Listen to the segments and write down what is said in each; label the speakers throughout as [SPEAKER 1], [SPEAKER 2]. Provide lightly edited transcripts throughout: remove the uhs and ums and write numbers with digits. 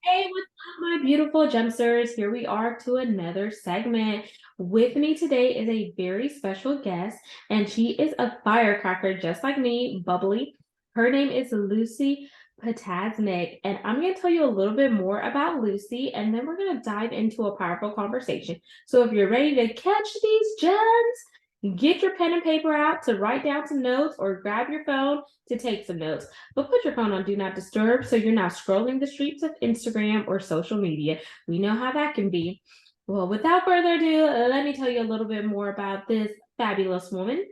[SPEAKER 1] Hey, what's up, my beautiful gemsters? Here we are to another segment. With me today is a very special guest, and she is a firecracker just like me, bubbly. Her name is Lucie Ptasznik, and I'm going to tell you a little bit more about Lucie, and then we're going to dive into a powerful conversation. So if you're ready to catch these gems, get your pen and paper out to write down some notes or grab your phone to take some notes. But put your phone on do not disturb so you're not scrolling the streets of Instagram or social media. We know how that can be. Well, without further ado, let me tell you a little bit more about this fabulous woman.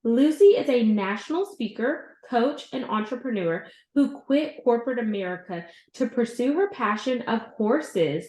[SPEAKER 1] Lucie is a national speaker, coach, and entrepreneur who quit corporate America to pursue her passion of horses.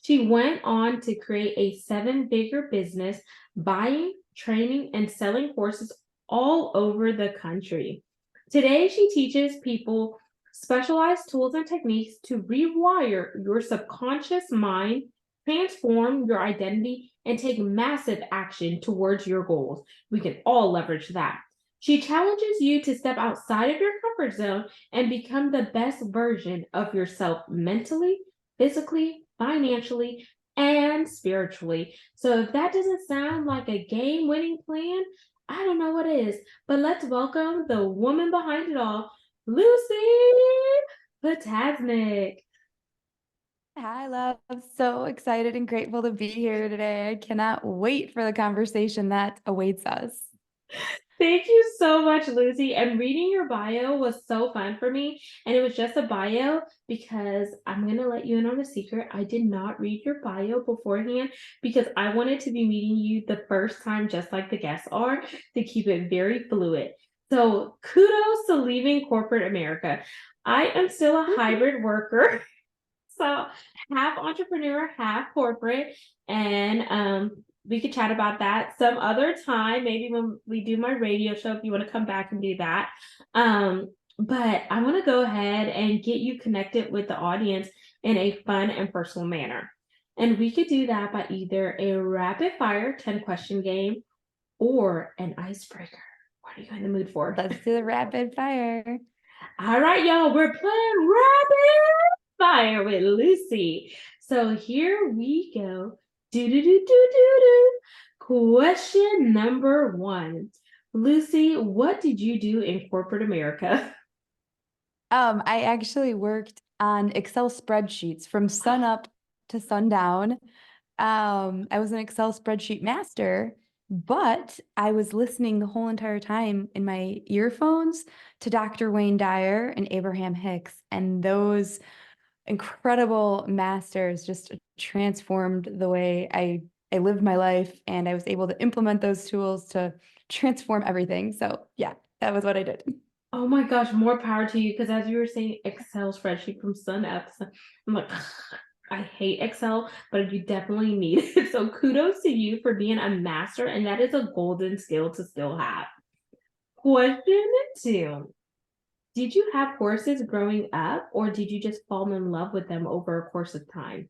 [SPEAKER 1] She went on to create a seven-figure business buying, training, and selling horses all over the country. Today, she teaches people specialized tools and techniques to rewire your subconscious mind, transform your identity, and take massive action towards your goals. We can all leverage that. She challenges you to step outside of your comfort zone and become the best version of yourself mentally, physically, financially, and spiritually. So, if that doesn't sound like a game winning plan, I don't know what is. But let's welcome the woman behind it all, Lucie Ptasznik.
[SPEAKER 2] Hi, love. So excited and grateful to be here today. I cannot wait for the conversation that awaits us.
[SPEAKER 1] Thank you so much, Lucie. And reading your bio was so fun for me. And it was just a bio because I'm going to let you in on a secret. I did not read your bio beforehand because I wanted to be meeting you the first time, just like the guests are, to keep it very fluid. So kudos to leaving corporate America. I am still a hybrid worker. So half entrepreneur, half corporate. And we could chat about that some other time, maybe when we do my radio show, if you want to come back and do that. But I want to go ahead and get you connected with the audience in a fun and personal manner. And we could do that by either a rapid fire 10 question game or an icebreaker. What are you in the mood for?
[SPEAKER 2] Let's do the rapid fire.
[SPEAKER 1] All right, y'all, we're playing rapid fire with Lucie. So here we go. Do do do do do do. Question number one. Lucie, what did you do in corporate America?
[SPEAKER 2] I actually worked on Excel spreadsheets from sun up to sundown. I was an Excel spreadsheet master, but I was listening the whole entire time in my earphones to Dr. Wayne Dyer and Abraham Hicks, and those incredible masters just transformed the way I lived my life, and I was able to implement those tools to transform everything. So yeah, that was what I did.
[SPEAKER 1] Oh my gosh, more power to you. Because as you were saying, Excel spreadsheet from sun up, I'm like, I hate Excel, but you definitely need it. So kudos to you for being a master, and that is a golden skill to still have. Question two. Did you have horses growing up, or did you just fall in love with them over a course of time?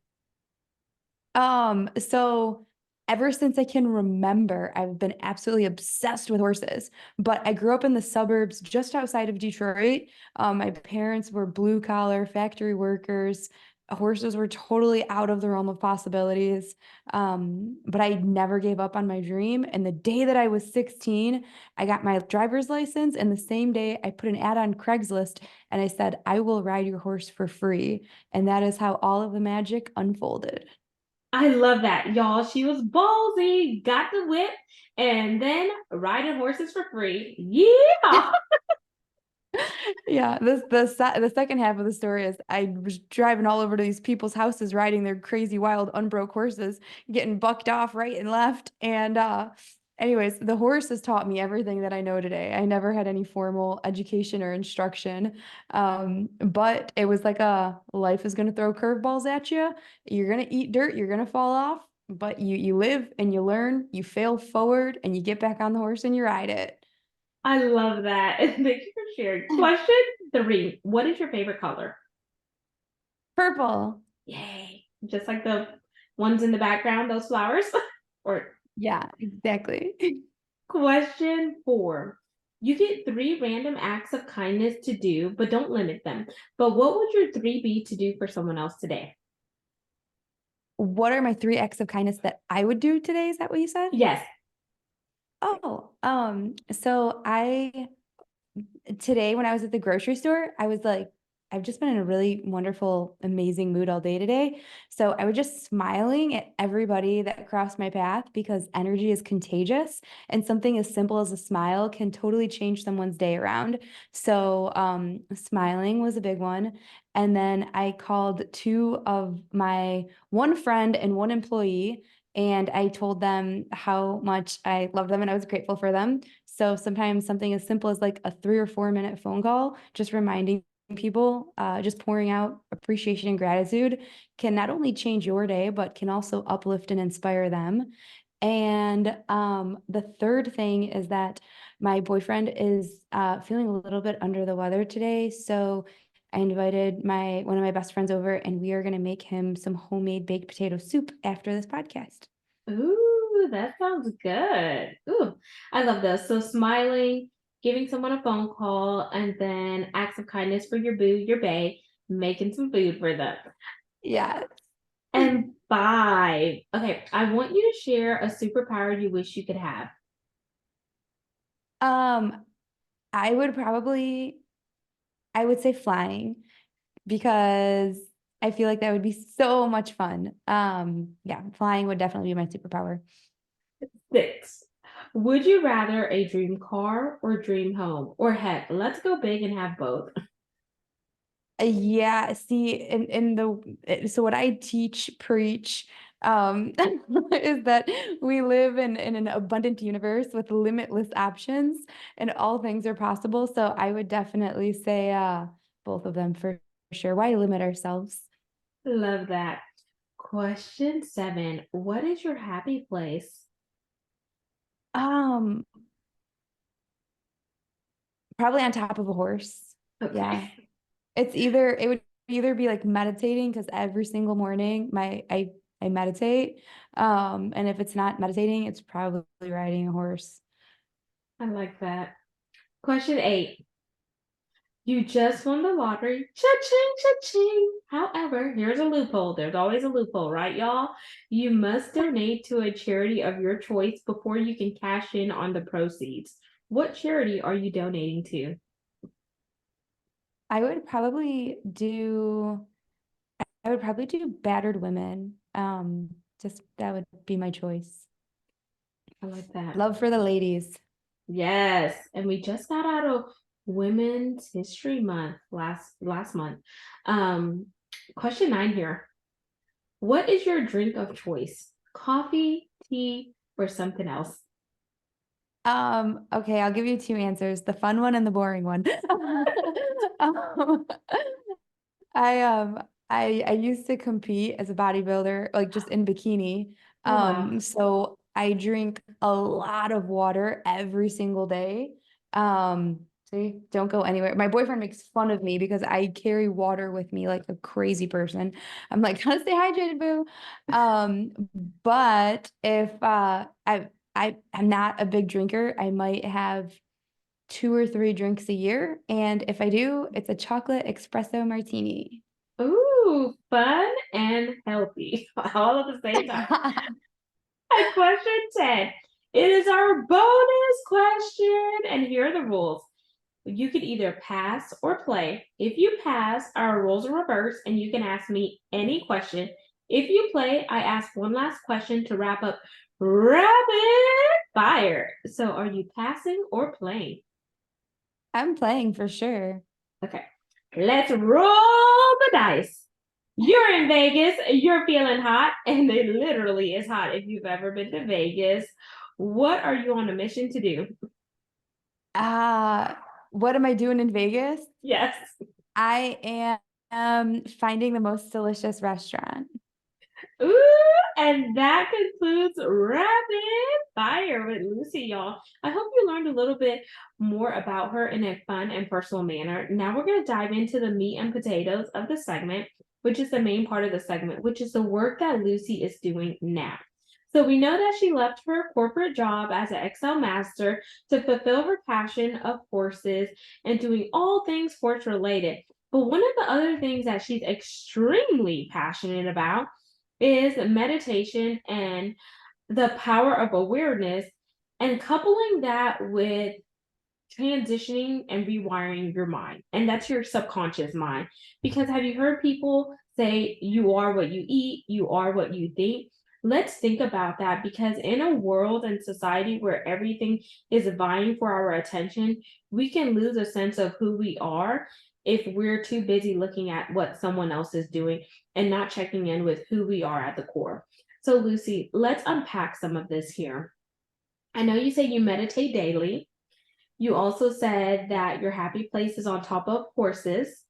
[SPEAKER 2] So ever since I can remember, I've been absolutely obsessed with horses. But I grew up in the suburbs just outside of Detroit. My parents were blue collar factory workers. Horses were totally out of the realm of possibilities. But I never gave up on my dream. And the day that I was 16, I got my driver's license. And the same day, I put an ad on Craigslist and I said, I will ride your horse for free. And that is how all of the magic unfolded.
[SPEAKER 1] I love that, y'all. She was ballsy, got the whip, and then riding horses for free. Yeah.
[SPEAKER 2] Yeah, the second half of the story is I was driving all over to these people's houses riding their crazy wild unbroke horses, getting bucked off right and left. And anyways, the horse has taught me everything that I know today. I never had any formal education or instruction. But it was like a life is gonna throw curveballs at you. You're gonna eat dirt, you're gonna fall off, but you live and you learn, you fail forward, and you get back on the horse and you ride it.
[SPEAKER 1] I love that. Thank you for sharing. Question three. What is your favorite color?
[SPEAKER 2] Purple.
[SPEAKER 1] Yay. Just like the ones in the background, those flowers. Or
[SPEAKER 2] Yeah, exactly.
[SPEAKER 1] question four. You get 3 random acts of kindness to do, but don't limit them. But what would your 3 be to do for someone else today?
[SPEAKER 2] What are my 3 acts of kindness that I would do today? Is that what you said?
[SPEAKER 1] Yes.
[SPEAKER 2] Oh, so I today when I was at the grocery store, I was like, I've just been in a really wonderful, amazing mood all day today. So I was just smiling at everybody that crossed my path because energy is contagious and something as simple as a smile can totally change someone's day around. So smiling was a big one. And then I called 2 of my one friend and one employee, and I told them how much I loved them and I was grateful for them. So sometimes something as simple as like a 3 or 4 minute phone call, just reminding people, just pouring out appreciation and gratitude can not only change your day, but can also uplift and inspire them. And the third thing is that my boyfriend is feeling a little bit under the weather today. So I invited my one of my best friends over, and we are going to make him some homemade baked potato soup after this podcast.
[SPEAKER 1] Ooh, that sounds good. Ooh, I love those. So smiling, giving someone a phone call, and then acts of kindness for your boo, your bae, making some food for them.
[SPEAKER 2] Yeah.
[SPEAKER 1] And 5. Okay, I want you to share a superpower you wish you could have.
[SPEAKER 2] Um, I would probably, I would say flying because I feel like that would be so much fun. Yeah, flying would definitely be my superpower.
[SPEAKER 1] 6. Would you rather a dream car or dream home? Or heck, let's go big and have both.
[SPEAKER 2] Yeah, see, in the so what I teach, preach, is that we live in an abundant universe with limitless options and all things are possible. So I would definitely say both of them for sure. Why limit ourselves?
[SPEAKER 1] Love that. Question 7. What is your happy place?
[SPEAKER 2] Um, Probably on top of a horse. Yeah.
[SPEAKER 1] Okay.
[SPEAKER 2] It would either be like meditating because every single morning I meditate. And if it's not meditating, it's probably riding a horse.
[SPEAKER 1] I like that. Question 8. You just won the lottery. Cha-ching, cha-ching. However, here's a loophole. There's always a loophole, right, y'all? You must donate to a charity of your choice before you can cash in on the proceeds. What charity are you donating to?
[SPEAKER 2] I would probably do I would probably do battered women. Just that would be my choice.
[SPEAKER 1] I like that.
[SPEAKER 2] Love for the ladies.
[SPEAKER 1] Yes, and we just got out of Women's History Month last month. Um, question 9 here. What is your drink of choice? Coffee, tea, or something else?
[SPEAKER 2] Okay, I'll give you 2 answers, the fun one and the boring one. Um, I I used to compete as a bodybuilder, like just in bikini.
[SPEAKER 1] Oh wow.
[SPEAKER 2] So I drink a lot of water every single day. See, don't go anywhere. My boyfriend makes fun of me because I carry water with me like a crazy person. I'm like, gotta stay hydrated, boo. Um, but if I'm not a big drinker, I might have 2 or 3 drinks a year. And if I do, it's a chocolate espresso martini.
[SPEAKER 1] Ooh, fun and healthy all at the same time. And question 10. It is our bonus question, and here are the rules. You can either pass or play. If you pass, our rules are reversed, and you can ask me any question. If you play, I ask one last question to wrap up rapid fire. So, are you passing or playing?
[SPEAKER 2] I'm playing for sure.
[SPEAKER 1] Okay, let's roll the dice. You're in Vegas, you're feeling hot, and it literally is hot if you've ever been to Vegas. What are you on a mission to do?
[SPEAKER 2] Uh, what am I doing in Vegas?
[SPEAKER 1] Yes.
[SPEAKER 2] I am finding the most delicious restaurant.
[SPEAKER 1] Ooh, and that concludes Rapid Fire with Lucie, y'all. I hope you learned a little bit more about her in a fun and personal manner. Now we're going to dive into the meat and potatoes of the segment, which is the main part of the segment, which is the work that Lucie is doing now. So we know that she left her corporate job as an Excel master to fulfill her passion of horses and doing all things horse related. But one of the other things that she's extremely passionate about is meditation and the power of awareness, and coupling that with transitioning and rewiring your mind. And that's your subconscious mind. Because have you heard people say, you are what you eat, you are what you think? Let's think about that, because in a world and society where everything is vying for our attention, we can lose a sense of who we are if we're too busy looking at what someone else is doing and not checking in with who we are at the core. So, Lucie, let's unpack some of this here. I know you say you meditate daily. You also said that your happy place is on top of horses.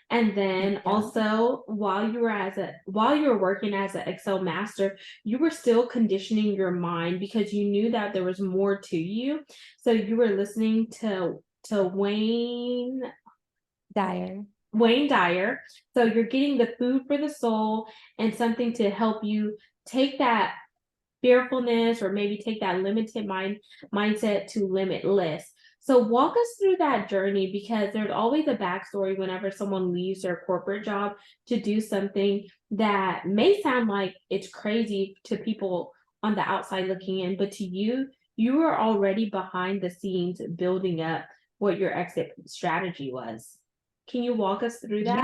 [SPEAKER 1] And then
[SPEAKER 2] Yeah.
[SPEAKER 1] also while you were working as an Excel master, you were still conditioning your mind because you knew that there was more to you. So you were listening to
[SPEAKER 2] Dire.
[SPEAKER 1] Wayne Dyer. So you're getting the food for the soul and something to help you take that fearfulness or maybe take that limited mindset to limitless. So walk us through that journey, because there's always a backstory whenever someone leaves their corporate job to do something that may sound like it's crazy to people on the outside looking in, but to you, you were already behind the scenes building up what your exit strategy was. Can you walk us through that?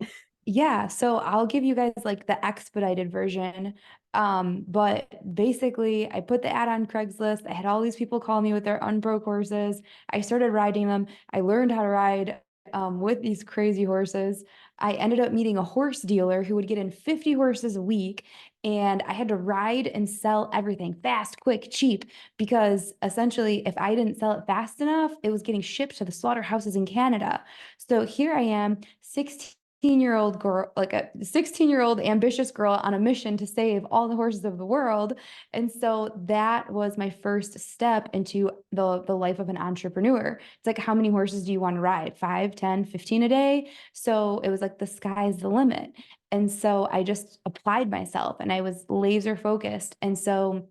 [SPEAKER 2] Yeah. Yeah, so I'll give you guys like the expedited version. But basically I put the ad on Craigslist. I had all these people call me with their unbroke horses. I started riding them. I learned how to ride with these crazy horses. I ended up meeting a horse dealer who would get in 50 horses a week, and I had to ride and sell everything fast, quick, cheap, because essentially if I didn't sell it fast enough, it was getting shipped to the slaughterhouses in Canada. So here I am, 16-year-old girl, like a 16-year-old ambitious girl on a mission to save all the horses of the world. And so that was my first step into the life of an entrepreneur. It's like, how many horses do you want to ride? 5, 10, 15 a day? So it was like the sky's the limit. And so I just applied myself and I was laser focused. And so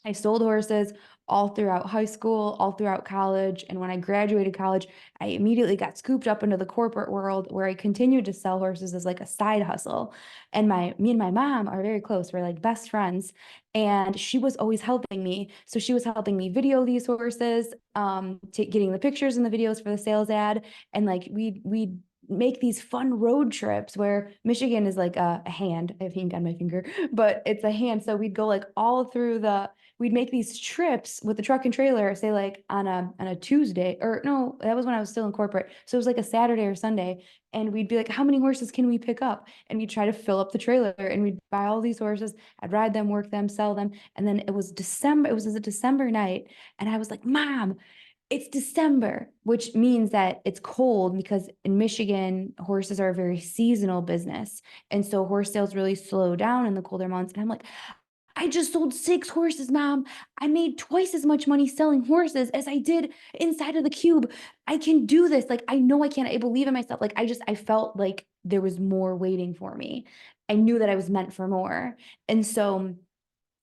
[SPEAKER 2] I sold horses all throughout high school, all throughout college. And when I graduated college, I immediately got scooped up into the corporate world where I continued to sell horses as like a side hustle. And me and my mom are very close. We're like best friends. And she was always helping me. So she was helping me video these horses, getting the pictures and the videos for the sales ad. And like we make these fun road trips where Michigan is like a hand. I have ink on my finger, but it's a hand. So we'd go like all through we'd make these trips with the truck and trailer, say like on a Tuesday, or no, that was when I was still in corporate. So it was like a Saturday or Sunday. And we'd be like, how many horses can we pick up? And we'd try to fill up the trailer and we'd buy all these horses. I'd ride them, work them, sell them. And then it was December. It was a December night. And I was like, Mom, it's December, which means that it's cold, because in Michigan, horses are a very seasonal business. And so horse sales really slow down in the colder months. And I'm like, I just sold 6 horses, Mom. I made twice as much money selling horses as I did inside of the cube. I can do this. Like, I know I can. I believe in myself. Like, I felt like there was more waiting for me. I knew that I was meant for more. And so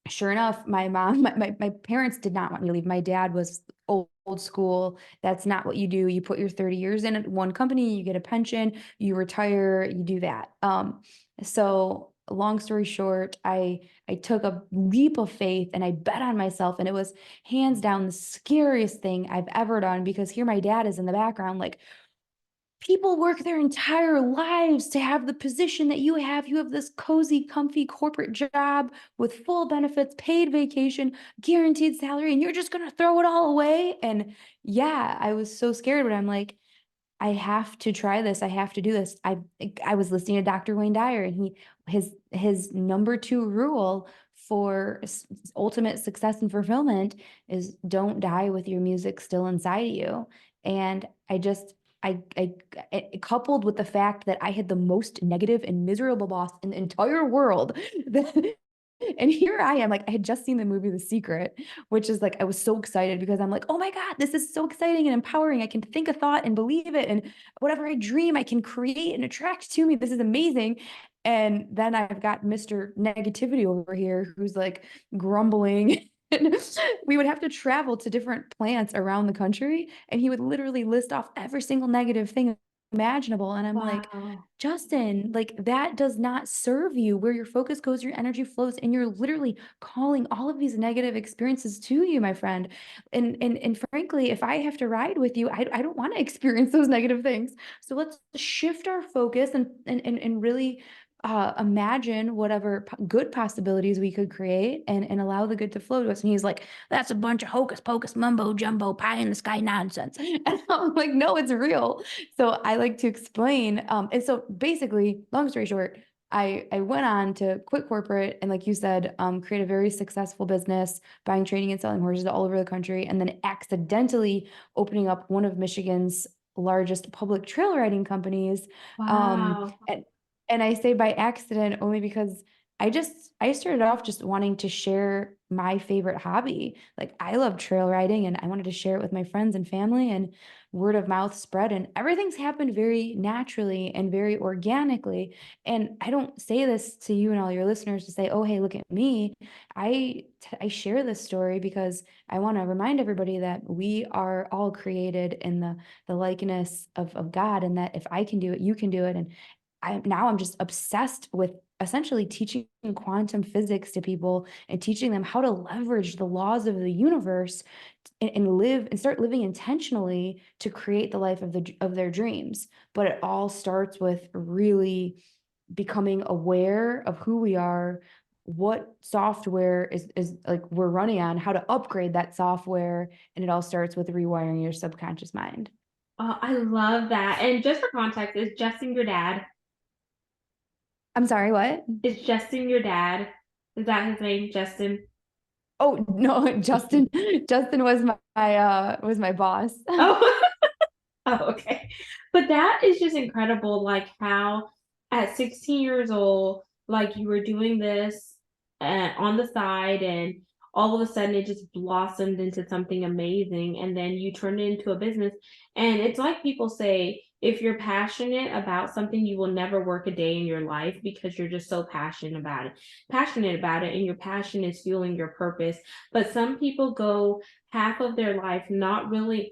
[SPEAKER 2] sure enough, my mom, my parents did not want me to leave. My dad was old school. That's not what you do. You put your 30 years in at one company, you get a pension, you retire, you do that. So long story short, I took a leap of faith and I bet on myself, and it was hands down the scariest thing I've ever done, because here my dad is in the background like, people work their entire lives to have the position that you have. You have this cozy, comfy corporate job with full benefits, paid vacation, guaranteed salary, and you're just going to throw it all away. And yeah, I was so scared, but I'm like, I have to try this. I have to do this. I was listening to Dr. Wayne Dyer, and his number 2 rule for ultimate success and fulfillment is don't die with your music still inside of you. And coupled with the fact that I had the most negative and miserable boss in the entire world, that And here I am, like I had just seen the movie The Secret, which is like I was so excited because I'm like, oh my God, this is so exciting and empowering. I can think a thought and believe it. And whatever I dream, I can create and attract to me. This is amazing. And then I've got Mr. Negativity over here who's like grumbling. And we would have to travel to different plants around the country, and he would literally list off every single negative thing imaginable. And I'm like,
[SPEAKER 1] Wow.
[SPEAKER 2] Justin, like that does not serve you. Where your focus goes, your energy flows, and you're literally calling all of these negative experiences to you, my friend. And frankly, if I have to ride with you, I don't want to experience those negative things. So let's shift our focus and really imagine whatever good possibilities we could create and allow the good to flow to us. And he's like, that's a bunch of hocus pocus mumbo jumbo pie in the sky nonsense. And I'm like, no, it's real. So I like to explain. And so basically, long story short, I went on to quit corporate and, like you said, create a very successful business, buying, training, and selling horses all over the country, and then accidentally opening up one of Michigan's largest public trail riding companies.
[SPEAKER 1] Wow.
[SPEAKER 2] And I say by accident only because I started off just wanting to share my favorite hobby. Like I love trail riding and I wanted to share it with my friends and family, and word of mouth spread, and everything's happened very naturally and very organically. And I don't say this to you and all your listeners to say, "Oh, hey, look at me." I share this story because I want to remind everybody that we are all created in the likeness of God, and that if I can do it, you can do it. And I'm just obsessed with essentially teaching quantum physics to people and teaching them how to leverage the laws of the universe and live and start living intentionally to create the life of their dreams. But it all starts with really becoming aware of who we are, what software is like we're running on, how to upgrade that software, and it all starts with rewiring your subconscious mind.
[SPEAKER 1] Oh, I love that. And just for context, is Justin your dad?
[SPEAKER 2] I'm sorry, what?
[SPEAKER 1] Is Justin your dad? Is that his name, Justin?
[SPEAKER 2] Oh no, Justin was my boss.
[SPEAKER 1] Oh, oh, okay. But that is just incredible, like how at 16 years old, like you were doing this on the side, and all of a sudden it just blossomed into something amazing, and then you turned it into a business. And it's like people say, if you're passionate about something, you will never work a day in your life because you're just so passionate about it, and your passion is fueling your purpose. But some people go half of their life not really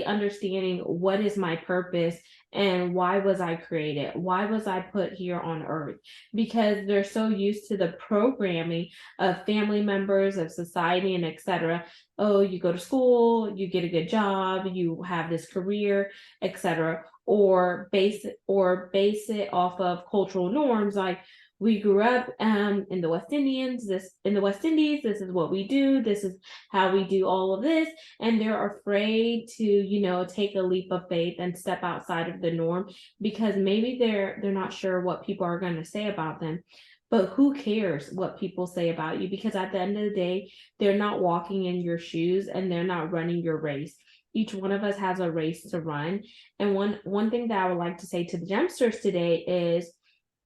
[SPEAKER 1] understanding what is my purpose and why was I created? Why was I put here on earth? Because they're so used to the programming of family members, of society, and etc. Oh, you go to school, you get a good job, you have this career, etc. Or base it off of cultural norms like we grew up in the West Indies, this is what we do, this is how we do all of this, and they're afraid to take a leap of faith and step outside of the norm because maybe they're not sure what people are going to say about them. But who cares what people say about you, because at the end of the day they're not walking in your shoes and they're not running your race. Each one of us has a race to run. And one thing that I would like to say to the gemsters today is,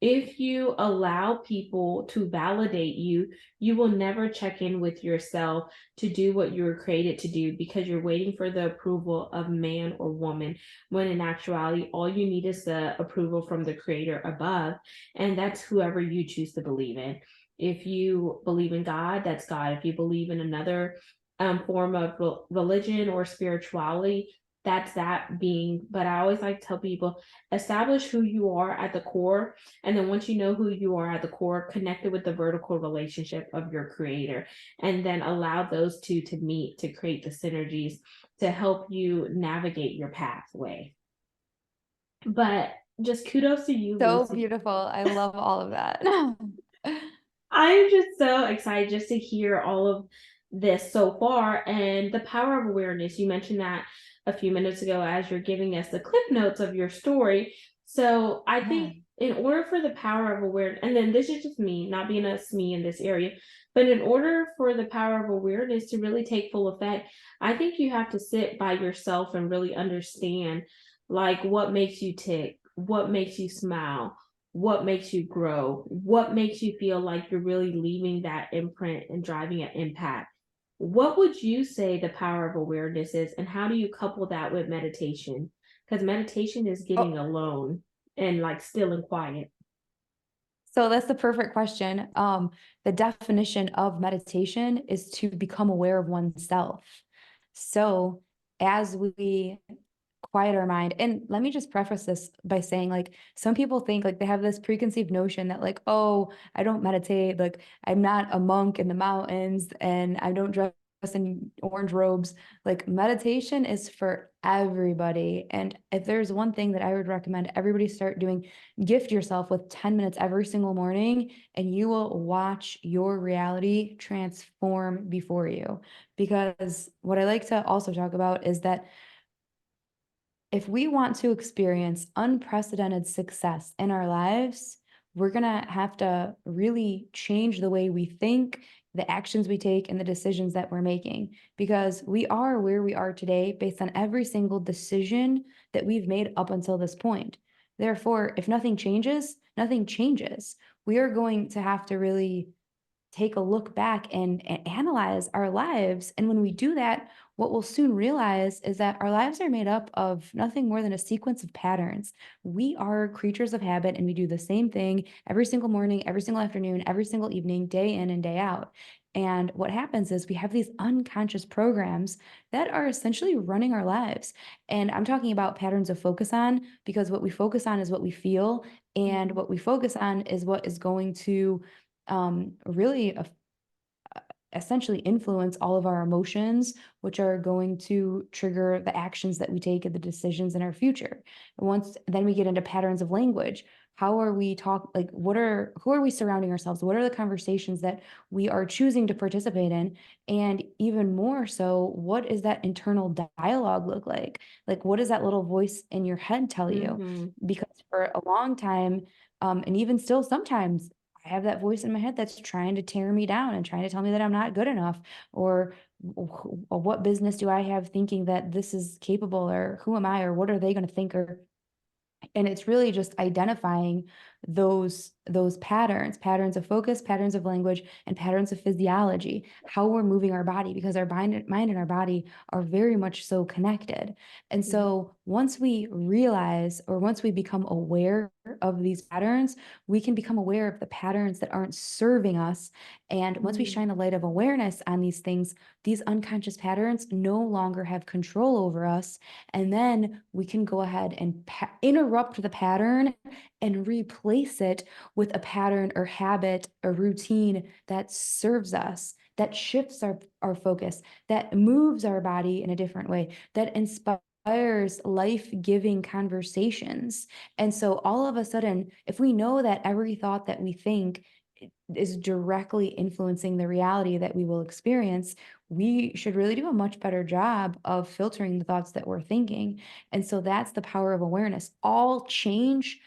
[SPEAKER 1] if you allow people to validate you, you will never check in with yourself to do what you were created to do, because you're waiting for the approval of man or woman, when in actuality, all you need is the approval from the creator above, and that's whoever you choose to believe in. If you believe in God, that's God. If you believe in another form of religion or spirituality, that's that being. But I always like to tell people, establish who you are at the core, and then once you know who you are at the core, connect it with the vertical relationship of your creator, and then allow those two to meet to create the synergies to help you navigate your pathway. But just kudos to you,
[SPEAKER 2] So
[SPEAKER 1] Lucie.
[SPEAKER 2] beautiful. I love all of that.
[SPEAKER 1] I'm just so excited just to hear all of this so far, and the power of awareness. You mentioned that a few minutes ago as you're giving us the clip notes of your story. So I
[SPEAKER 2] Yeah.
[SPEAKER 1] think in order for the power of awareness, and then this is just me, not being a SME in this area, but in order for the power of awareness to really take full effect, I think you have to sit by yourself and really understand, like, what makes you tick, what makes you smile, what makes you grow, what makes you feel like you're really leaving that imprint and driving an impact. What would you say the power of awareness is, and how do you couple that with meditation? Because meditation is getting
[SPEAKER 2] Oh,
[SPEAKER 1] alone and like still and quiet.
[SPEAKER 2] so that's the perfect question. The definition of meditation is to become aware of oneself. So as we quiet our mind, and let me just preface this by saying, like, some people think like they have this preconceived notion that, like, oh, I don't meditate, like I'm not a monk in the mountains and I don't dress in orange robes. Like, meditation is for everybody. And if there's one thing that I would recommend everybody start doing, gift yourself with 10 minutes every single morning, and you will watch your reality transform before you. Because what I like to also talk about is that if we want to experience unprecedented success in our lives, we're going to have to really change the way we think, the actions we take, and the decisions that we're making, because we are where we are today based on every single decision that we've made up until this point. Therefore, if nothing changes, nothing changes. We are going to have to really take a look back and analyze our lives. And when we do that, what we'll soon realize is that our lives are made up of nothing more than a sequence of patterns. We are creatures of habit, and we do the same thing every single morning, every single afternoon, every single evening, day in and day out. And what happens is we have these unconscious programs that are essentially running our lives. And I'm talking about patterns of focus on, because what we focus on is what we feel, and
[SPEAKER 1] Mhm.
[SPEAKER 2] what we focus on is what is going to really essentially influence all of our emotions, which are going to trigger the actions that we take and the decisions in our future. And once then we get into patterns of language. How are we like who are we surrounding ourselves? What are the conversations that we are choosing to participate in? And even more so, what is that internal dialogue look like? Like, what does that little voice in your head tell you?
[SPEAKER 1] Mhm.
[SPEAKER 2] Because for a long time, and even still sometimes, I have that voice in my head that's trying to tear me down and trying to tell me that I'm not good enough, or what business do I have thinking that this is capable, or who am I, or what are they going to think, or and it's really just identifying those patterns of focus, patterns of language, and patterns of physiology, how we're moving our body, because our mind and our body are very much so connected. And
[SPEAKER 1] Mhm.
[SPEAKER 2] so once we realize, or once we become aware of these patterns, we can become aware of the patterns that aren't serving us. And once we
[SPEAKER 1] Mhm.
[SPEAKER 2] shine the light of awareness on these things, these unconscious patterns no longer have control over us. And then we can go ahead and interrupt the pattern and replace it with a pattern or habit or routine that serves us, that shifts our focus, that moves our body in a different way, that inspires life-giving conversations. And so all of a sudden, if we know that every thought that we think is directly influencing the reality that we will experience, we should really do a much better job of filtering the thoughts that we're thinking. And so that's the power of awareness. All change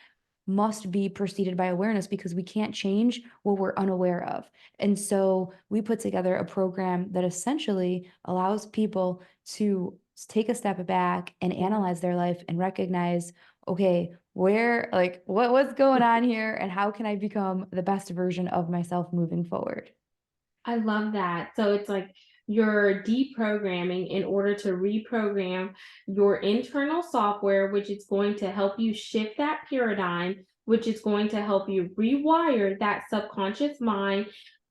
[SPEAKER 2] must be preceded by awareness, because we can't change what we're unaware of. And so we put together a program that essentially allows people to take a step back and analyze their life and recognize, okay, where, like, what's going on here, and how can I become the best version of myself moving forward?
[SPEAKER 1] I love that. So it's like you're deprogramming in order to reprogram your internal software, which is going to help you shift that paradigm, which is going to help you rewire that subconscious mind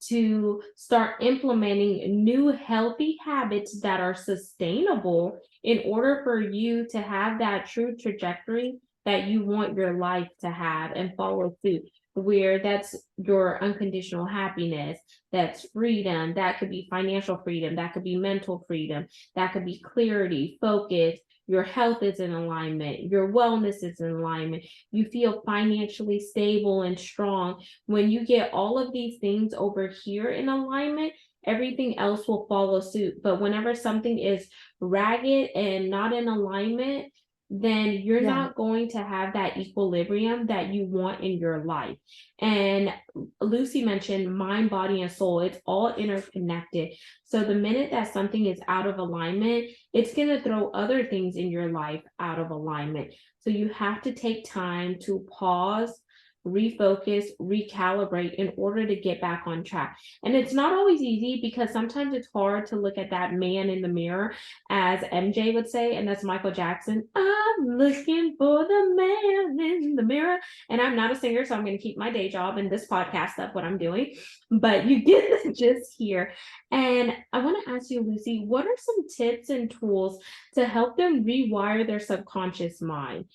[SPEAKER 1] to start implementing new healthy habits that are sustainable in order for you to have that true trajectory that you want your life to have and follow suit, where that's your unconditional happiness, that's freedom. That could be financial freedom. That could be mental freedom. That could be clarity, focus. Your health is in alignment. Your wellness is in alignment. You feel financially stable and strong. When you get all of these things over here in alignment, everything else will follow suit. But whenever something is ragged and not in alignment, then you're
[SPEAKER 2] Yeah.
[SPEAKER 1] not going to have that equilibrium that you want in your life. And Lucie mentioned mind, body, and soul. It's all interconnected. So the minute that something is out of alignment, it's going to throw other things in your life out of alignment. So you have to take time to pause, refocus, recalibrate in order to get back on track. And it's not always easy because sometimes it's hard to look at that man in the mirror, as MJ would say, and that's Michael Jackson. I'm looking for the man in the mirror. And I'm not a singer, so I'm going to keep my day job and this podcast up what I'm doing. But you get the gist here. And I want to ask you, Lucie, what are some tips and tools to help them rewire their subconscious mind?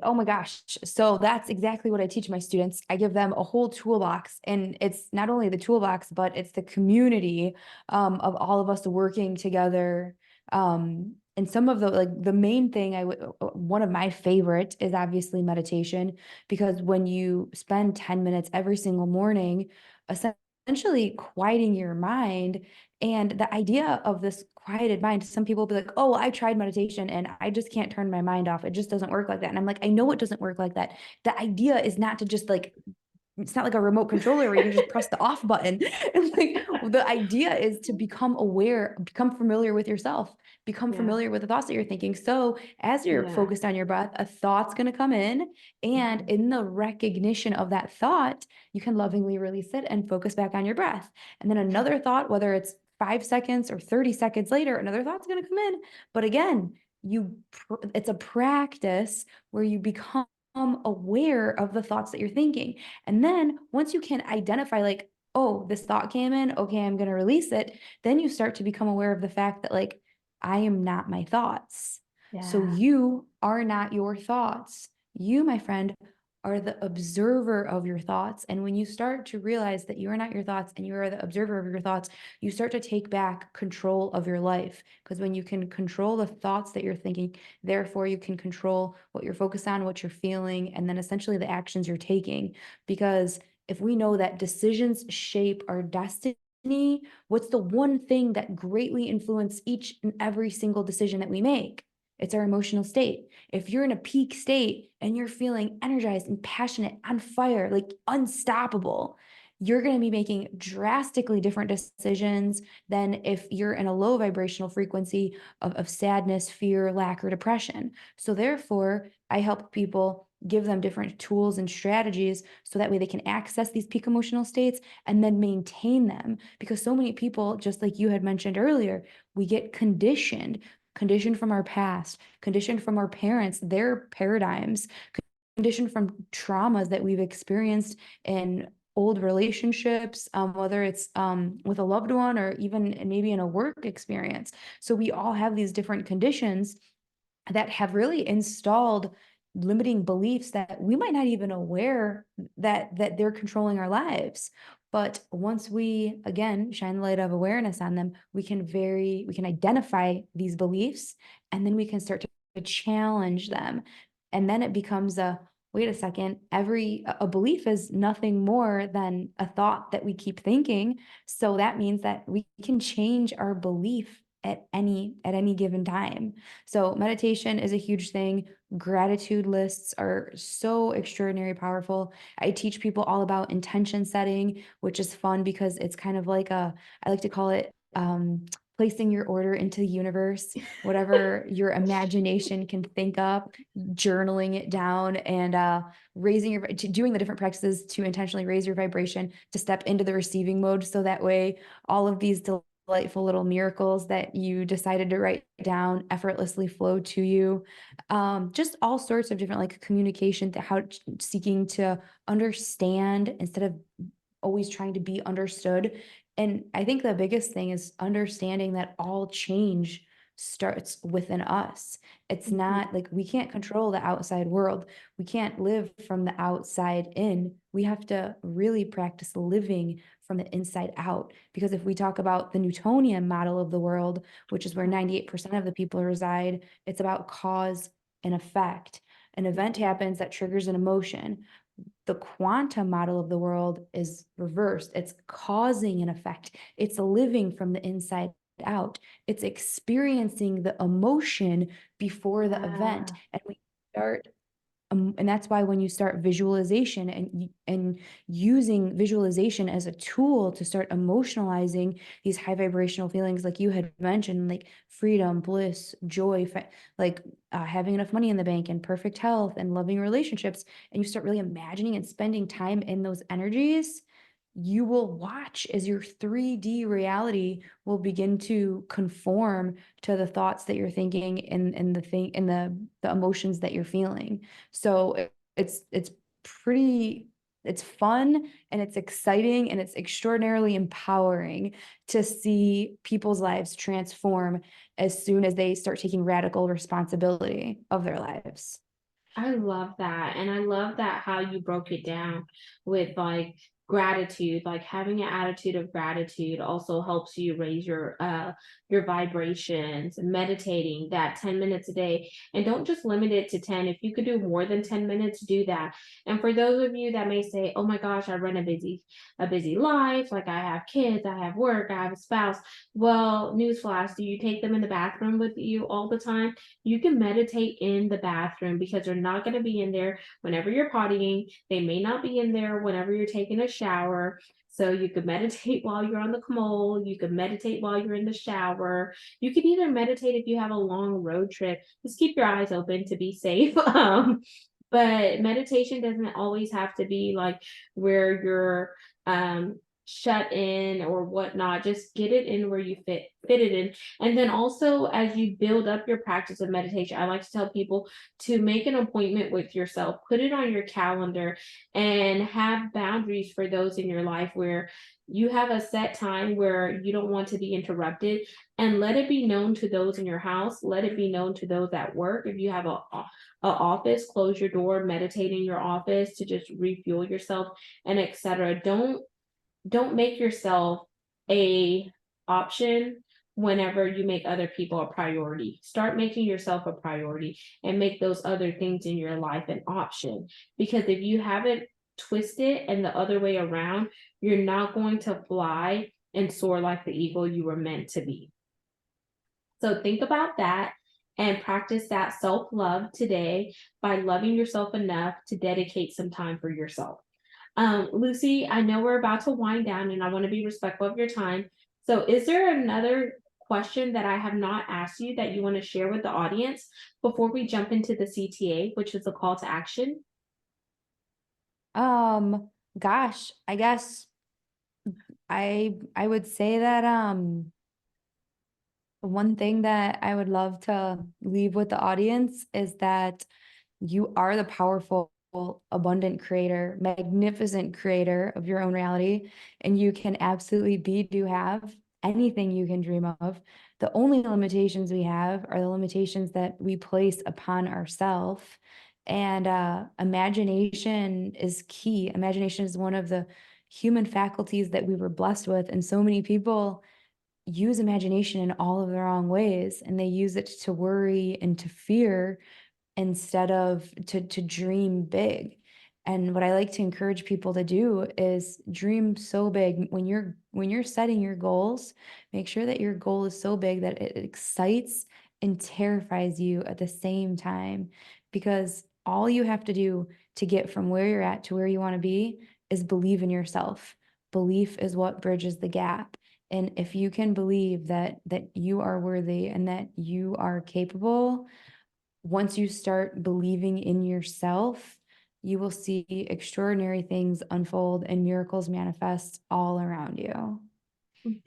[SPEAKER 2] Oh my gosh. So that's exactly what I teach my students. I give them a whole toolbox, and it's not only the toolbox, but it's the community of all of us working together. And some of the, like, the main thing one of my favorite is obviously meditation, because when you spend 10 minutes every single morning, essentially quieting your mind. And the idea of this quieted mind, some people will be like, oh, I tried meditation and I just can't turn my mind off. It just doesn't work like that. And I'm like, I know it doesn't work like that. The idea is not to just like, it's not like a remote controller where you can just press the off button. And like, the idea is to become aware, become familiar with yourself, become
[SPEAKER 1] Yeah,
[SPEAKER 2] familiar with the thoughts that you're thinking. So as you're
[SPEAKER 1] yeah.
[SPEAKER 2] focused on your breath, a thought's going to come in, and
[SPEAKER 1] Mhm.
[SPEAKER 2] in the recognition of that thought, you can lovingly release it and focus back on your breath. And then another thought, whether it's 5 seconds or 30 seconds later, another thought's going to come in. But again, it's a practice where you become aware of the thoughts that you're thinking. And then once you can identify, like, oh, this thought came in, okay, I'm going to release it, then you start to become aware of the fact that, like, I am not my thoughts. So
[SPEAKER 1] Yeah.
[SPEAKER 2] you are not your thoughts. You, my friend, are the observer of your thoughts. And when you start to realize that you are not your thoughts and you are the observer of your thoughts, you start to take back control of your life. Because when you can control the thoughts that you're thinking, therefore you can control what you're focused on, what you're feeling, and then essentially the actions you're taking. Because if we know that decisions shape our destiny, what's the one thing that greatly influences each and every single decision that we make? It's our emotional state. If you're in a peak state and you're feeling energized and passionate, on fire, like unstoppable, you're going to be making drastically different decisions than if you're in a low vibrational frequency of sadness, fear, lack, or depression. So therefore, I help people, give them different tools and strategies so that way they can access these peak emotional states and then maintain them. Because so many people, just like you had mentioned earlier, we get conditioned from our past, conditioned from our parents, their paradigms, conditioned from traumas that we've experienced in old relationships, whether it's with a loved one or even maybe in a work experience. So we all have these different conditions that have really installed limiting beliefs that we might not even aware that they're controlling our lives. But once we, again, shine the light of awareness on them, we can identify these beliefs, and then we can start to challenge them. And then it becomes a, wait a second, a belief is nothing more than a thought that we keep thinking. So that means that we can change our belief at any given time. So meditation is a huge thing. Gratitude lists are so extraordinary powerful. I teach people all about intention setting, which is fun because it's kind of like I like to call it placing your order into the universe, whatever your imagination can think up, journaling it down, and doing the different practices to intentionally raise your vibration, to step into the receiving mode. So that way all of these delightful little miracles that you decided to write down effortlessly flow to you. Just all sorts of different, like, communication, to how seeking to understand instead of always trying to be understood. And I think the biggest thing is understanding that all change starts within us. It's
[SPEAKER 1] Mhm.
[SPEAKER 2] not like we can't control the outside world. We can't live from the outside in. We have to really practice living from the inside out. Because if we talk about the Newtonian model of the world, which is where 98% of the people reside, it's about cause and effect. An event
[SPEAKER 1] Mhm.
[SPEAKER 2] happens that triggers an emotion. The quantum model of the world is reversed. It's causing an effect. It's living from the inside out. It's experiencing the emotion before the event.
[SPEAKER 1] Yeah.
[SPEAKER 2] And we start And that's why when you start visualization and using visualization as a tool to start emotionalizing these high vibrational feelings, like you had mentioned, like freedom, bliss, joy, like having enough money in the bank and perfect health and loving relationships, and you start really imagining and spending time in those energies, you will watch as your 3D reality will begin to conform to the thoughts that you're thinking and the emotions that you're feeling. So it's pretty, it's fun and it's exciting and it's extraordinarily empowering to see people's lives transform as soon as they start taking radical responsibility of their lives.
[SPEAKER 1] I love that. And I love that how you broke it down with like gratitude, like having an attitude of gratitude also helps you raise your vibrations, meditating that 10 minutes a day. And don't just limit it to 10. If you could do more than 10 minutes, do that. And for those of you that may say, "Oh my gosh, I run a busy life, like I have kids, I have work, I have a spouse." Well, newsflash, do you take them in the bathroom with you all the time? You can meditate in the bathroom because they're not going to be in there whenever you're pottying. They may not be in there whenever you're taking a shower. So you could meditate while you're on the commode. You could meditate while you're in the shower. You could even meditate if you have a long road trip. Just keep your eyes open to be safe. But meditation doesn't always have to be like where you're shut in or whatnot. Just get it in where you fit it in. And then also, as you build up your practice of meditation, I like to tell people to make an appointment with yourself, put it on your calendar, and have boundaries for those in your life where you have a set time where you don't want to be interrupted, and let it be known to those in your house, let it be known to those at work. If you have a office, close your door, meditate in your office to just refuel yourself, and etc. Don't make yourself a option whenever you make other people a priority. Start making yourself a priority and make those other things in your life an option. Because if you have it twisted and the other way around, you're not going to fly and soar like the eagle you were meant to be. So think about that and practice that self-love today by loving yourself enough to dedicate some time for yourself. Lucie, I know we're about to wind down and I want to be respectful of your time. So is there another question that I have not asked you that you want to share with the audience before we jump into the CTA, which is a call to action?
[SPEAKER 2] Gosh, I guess I would say that one thing that I would love to leave with the audience is that you are the powerful, abundant creator, magnificent creator of your own reality, and you can absolutely be, do, have anything you can dream of. The only limitations we have are the limitations that we place upon ourselves. And imagination is key. Imagination is one of the human faculties that we were blessed with, and so many people use imagination in all of the wrong ways, and they use it to worry and to fear instead of to dream big. And what I like to encourage people to do is dream so big. When you're setting your goals, make sure that your goal is so big that it excites and terrifies you at the same time, because all you have to do to get from where you're at to where you want to be is believe in yourself. Belief is what bridges the gap. And if you can believe that you are worthy and that you are capable, once you start believing in yourself, you will see extraordinary things unfold and miracles manifest all around you.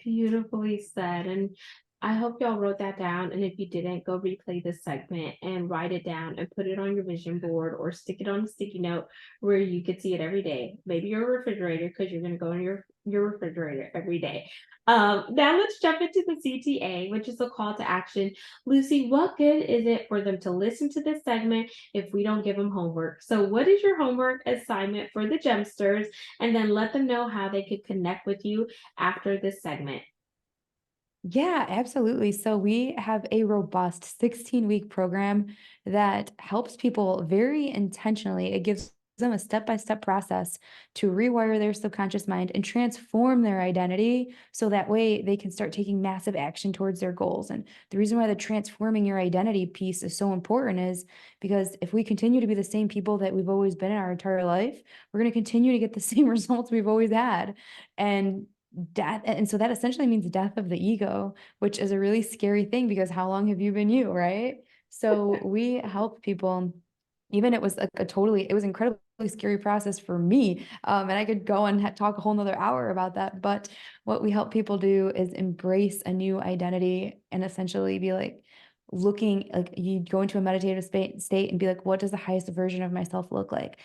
[SPEAKER 1] Beautifully said. And I hope y'all wrote that down. And if you didn't, go replay this segment and write it down and put it on your vision board or stick it on a sticky note where you could see it every day. Maybe your refrigerator, because you're going to go in your refrigerator every day. Now let's jump into the CTA, which is a call to action. Lucie, what good is it for them to listen to this segment if we don't give them homework? So what is your homework assignment for the Gemsters? And then let them know how they could connect with you after this segment.
[SPEAKER 2] Yeah, absolutely. So we have a robust 16-week program that helps people very intentionally. It gives them a step-by-step process to rewire their subconscious mind and transform their identity so that way they can start taking massive action towards their goals. And the reason why the transforming your identity piece is so important is because if we continue to be the same people that we've always been in our entire life, we're going to continue to get the same results we've always had. And so that essentially means death of the ego, which is a really scary thing because how long have you been you, right? So we help people. Even it was it was incredibly scary process for me. And I could go and talk a whole nother hour about that. But what we help people do is embrace a new identity and essentially be like looking like you go into a meditative state and be like, what does the highest version of myself look like?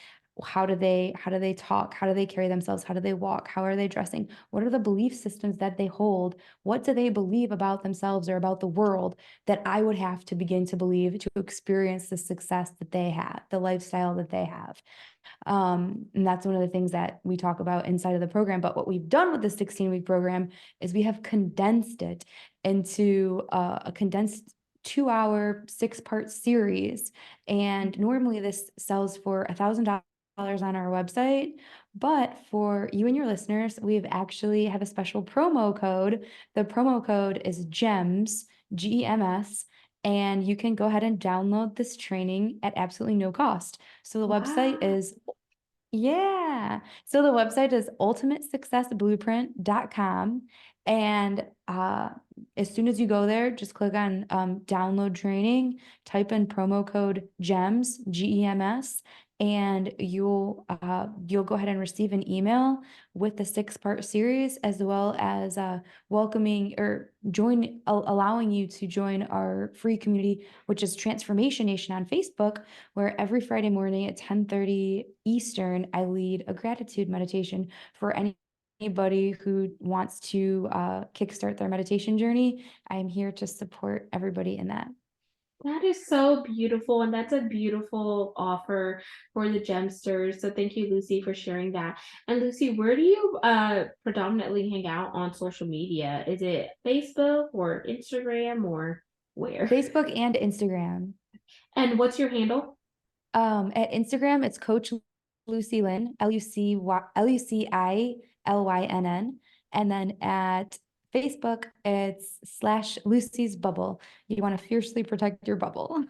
[SPEAKER 2] How do they talk? How do they carry themselves? How do they walk? How are they dressing? What are the belief systems that they hold? What do they believe about themselves or about the world that I would have to begin to believe to experience the success that they have, the lifestyle that they have? And that's one of the things that we talk about inside of the program. But what we've done with the 16-week program is we have condensed it into a condensed 2-hour, 6-part series. And normally this sells for $1,000 on our website, but for you and your listeners, we've actually have a special promo code. The promo code is GEMS, GEMS, and you can go ahead and download this training at absolutely no cost. So the website
[SPEAKER 1] Wow.
[SPEAKER 2] is yeah. So the website is ultimatesuccessblueprint.com. And as soon as you go there, just click on download training, type in promo code GEMS, GEMS, and you'll go ahead and receive an email with the 6-part series, as well as welcoming or allowing you to join our free community, which is Transformation Nation on Facebook, where every Friday morning at 10:30 Eastern, I lead a gratitude meditation for anybody who wants to kickstart their meditation journey. I am here to support everybody in that.
[SPEAKER 1] That is so beautiful, and that's a beautiful offer for the Gemsters. So thank you, Lucie, for sharing that. And Lucie, where do you predominantly hang out on social media? Is it Facebook or Instagram or where?
[SPEAKER 2] Facebook and Instagram.
[SPEAKER 1] And what's your handle?
[SPEAKER 2] At Instagram, it's Coach Lucie Lynn, LUCILYNN. And then at Facebook, it's /Lucie's Bubble. You want to fiercely protect your bubble.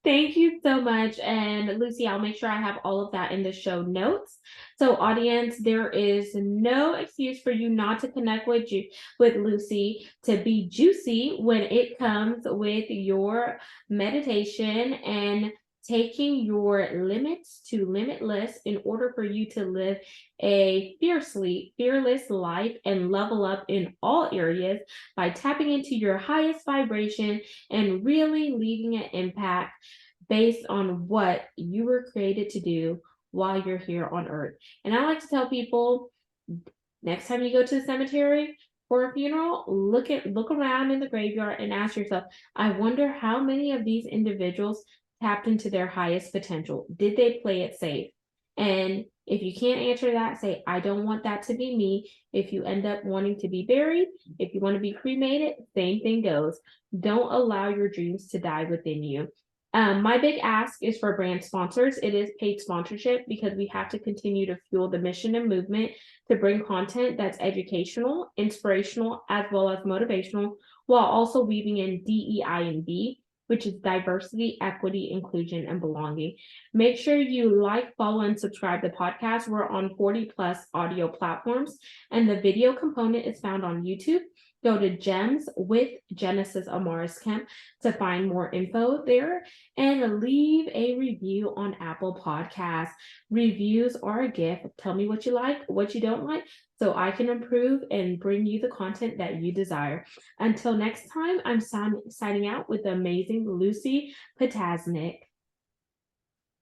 [SPEAKER 1] Thank you so much. And Lucie, I'll make sure I have all of that in the show notes. So audience, there is no excuse for you not to connect with Lucie to be juicy when it comes with your meditation and taking your limits to limitless in order for you to live a fearless life and level up in all areas by tapping into your highest vibration and really leaving an impact based on what you were created to do while you're here on earth. And I like to tell people, next time you go to the cemetery for a funeral, look around in the graveyard and ask yourself, I wonder how many of these individuals tapped into their highest potential. Did they play it safe? And if you can't answer that, say, I don't want that to be me. If you end up wanting to be buried, if you want to be cremated, same thing goes. Don't allow your dreams to die within you. My big ask is for brand sponsors. It is paid sponsorship because we have to continue to fuel the mission and movement to bring content that's educational, inspirational, as well as motivational, while also weaving in DEI and D, which is diversity, equity, inclusion, and belonging. Make sure you like, follow, and subscribe to the podcast. We're on 40+ audio platforms, and the video component is found on YouTube. Go to Gems with Genesis Amaris Kemp to find more info there, and leave a review on Apple Podcasts. Reviews are a gift. Tell me what you like, what you don't like, so I can improve and bring you the content that you desire. Until next time, I'm signing out with the amazing Lucie Ptasznik.